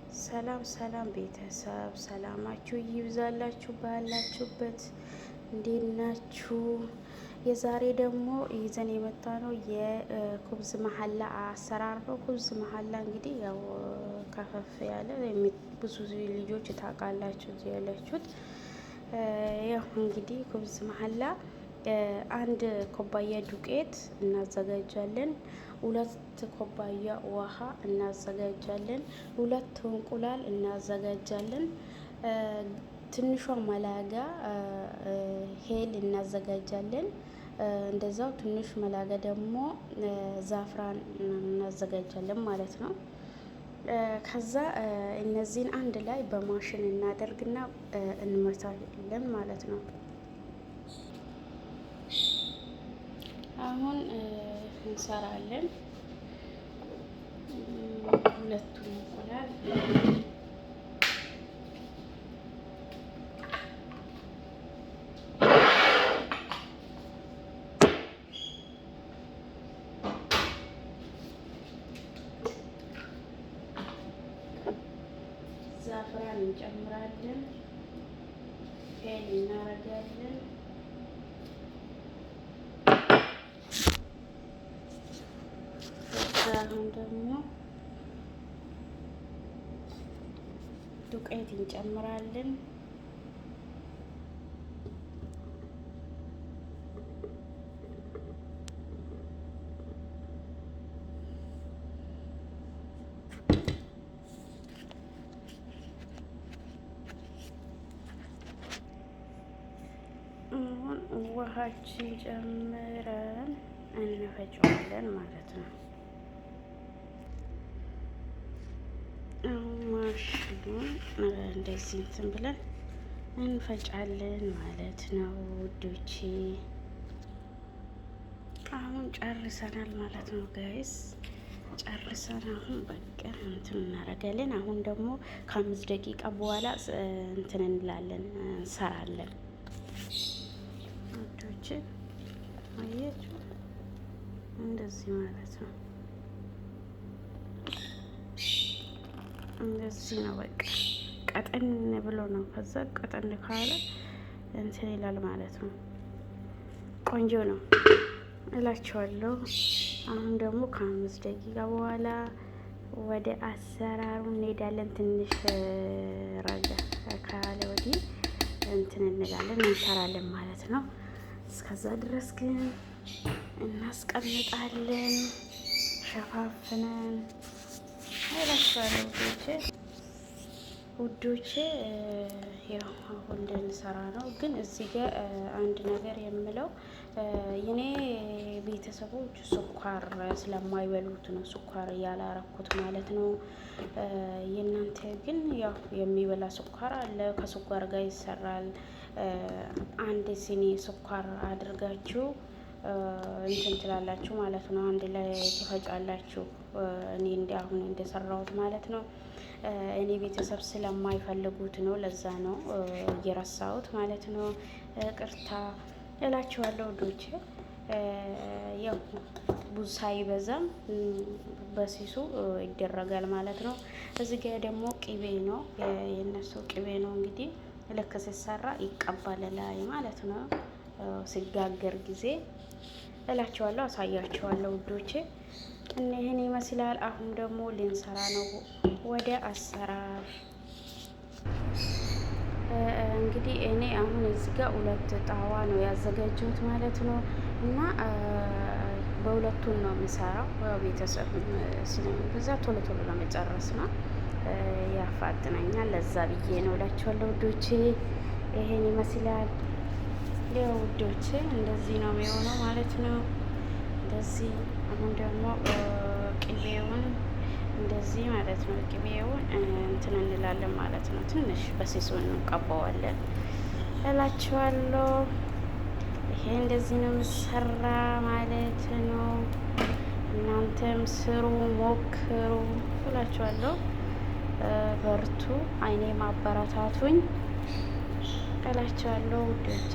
ሰላም ሰላም ቤተሰብ ሰላማችሁ ይብዛላችሁ ባላችሁበት። እንዴት ናችሁ? የዛሬ ደግሞ ይዘን የመጣ ነው የኩብዝ መሀላ አሰራር ነው። ኩብዝ መሀላ እንግዲህ ያው ከፈፍ ያለ ብዙ ልጆች ታውቃላችሁ እዚህ ያላችሁት። ያው እንግዲህ ኩብዝ መሀላ አንድ ኩባያ ዱቄት እናዘጋጃለን። 2 ኩባያ ውሃ እናዘጋጃለን። 2 እንቁላል እናዘጋጃለን። ትንሿ መላጋ ሄል እናዘጋጃለን። እንደዛው ትንሽ መላጋ ደግሞ ዛፍራን እናዘጋጃለን ማለት ነው። ከዛ እነዚህን አንድ ላይ በማሽን እናደርግና እንመታለን ማለት ነው። አሁን እንሰራለን። ሁለቱን እንቁላል ዛፍራን እንጨምራለን። ሄል እናረጋለን። አሁን ደግሞ ዱቄት እንጨምራለን። አሁን ውሃችን ጨምረን እንፈጨዋለን ማለት ነው። ማሽኑን እንደዚህ እንትን ብለን እንፈጫለን ማለት ነው ውዶቼ። አሁን ጨርሰናል ማለት ነው ጋይስ፣ ጨርሰን አሁን በቃ እንትን እናደርጋለን። አሁን ደግሞ ከ5 ደቂቃ በኋላ እንትን እንላለን እንሰራለን ውዶቼ። አያችሁ እንደዚህ ማለት ነው። እንደዚህ ነው በቃ ቀጠን ብሎ ነው። ከዛ ቀጠን ካለ እንትን ይላል ማለት ነው። ቆንጆ ነው እላችኋለሁ። አሁን ደግሞ ከ5 ደቂቃ በኋላ ወደ አሰራሩ እንሄዳለን። ትንሽ ረጋ ካለ ወዲህ እንትን እንላለን እንሰራለን ማለት ነው። እስከዛ ድረስ ግን እናስቀምጣለን ሸፋፍነን እላችኋለሁ ውዶቼ። ያው አሁን እንድንሰራ ነው። ግን እዚህ ጋር አንድ ነገር የምለው የኔ ቤተሰቦች ስኳር ስለማይበሉት ነው ስኳር ያላረኩት ማለት ነው። የእናንተ ግን ያው የሚበላ ስኳር አለ፣ ከስኳር ጋር ይሰራል። አንድ ሲኒ ስኳር አድርጋችሁ እንትን ትላላችሁ ማለት ነው። አንድ ላይ ትፈጫላችሁ። እኔ አሁን እንደሰራሁት ማለት ነው። እኔ ቤተሰብ ስለማይፈልጉት ነው፣ ለዛ ነው እየረሳሁት ማለት ነው። ቅርታ እላችኋለሁ ውዶቼ። ያው ብዙ ሳይበዛም በሲሱ ይደረጋል ማለት ነው። እዚህ ጋር ደግሞ ቅቤ ነው፣ የነሱ ቅቤ ነው እንግዲህ ልክ ሲሰራ ይቀባል ላይ ማለት ነው። ሲጋገር ጊዜ እላችኋለሁ፣ አሳያችኋለሁ ውዶቼ። ይህን ይመስላል። አሁን ደግሞ ልንሰራ ነው ወደ አሰራር። እንግዲህ እኔ አሁን እዚህ ጋር 2 ጣዋ ነው ያዘጋጀሁት ማለት ነው። እና በሁለቱን ነው የምሰራው። ቤተሰብ ስለሚበዛ ቶሎ ቶሎ ለመጨረስ ነው ያፋጥነኛል። ለዛ ብዬ ነው እላችኋለሁ ውዶቼ። ይሄን ይመስላል ያው ውዶቼ። እንደዚህ ነው የሚሆነው ማለት ነው። እንደዚህ አሁን ደግሞ ቅቤውን እንደዚህ ማለት ነው። ቅቤውን እንትን እንላለን ማለት ነው። ትንሽ በሲሱ እንቀባዋለን እላችኋለሁ። ይሄ እንደዚህ ነው የምሰራ ማለት ነው። እናንተም ስሩ ሞክሩ እላችኋለሁ። በርቱ፣ አይኔ ማበረታቱኝ እላችኋለሁ ውዶቼ።